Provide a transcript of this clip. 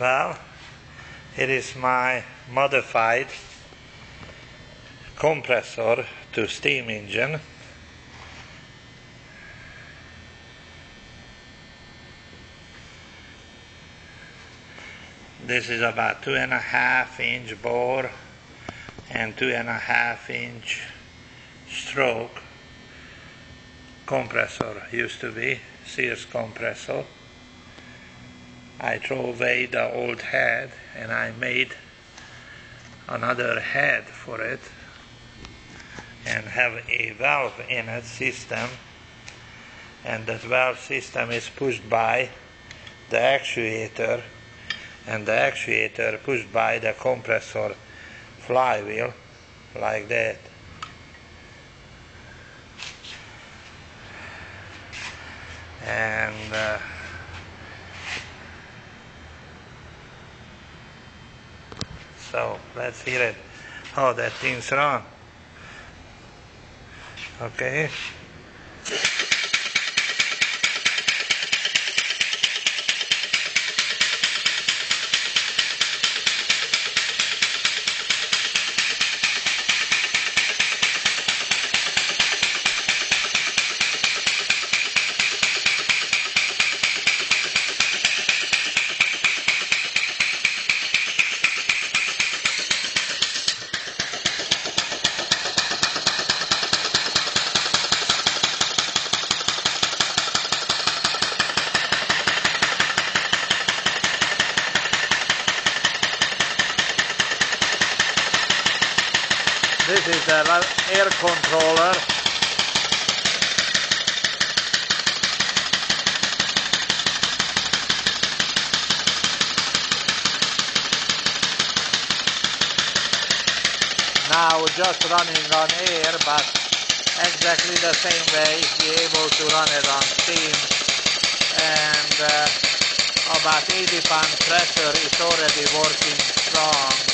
Well, it is my modified compressor to steam engine. This is about 2.5-inch bore and 2.5-inch stroke compressor. Used to be Sears compressor. I threw away the old head and I made another head for it and have a valve in it system, and that valve system is pushed by the actuator, and the actuator pushed by the compressor flywheel like that. And so let's hear it, how that thing's run. Okay. This is the air controller. Now just running on air, but exactly the same way, be able to run it on steam, and about 80 pound pressure is already working strong.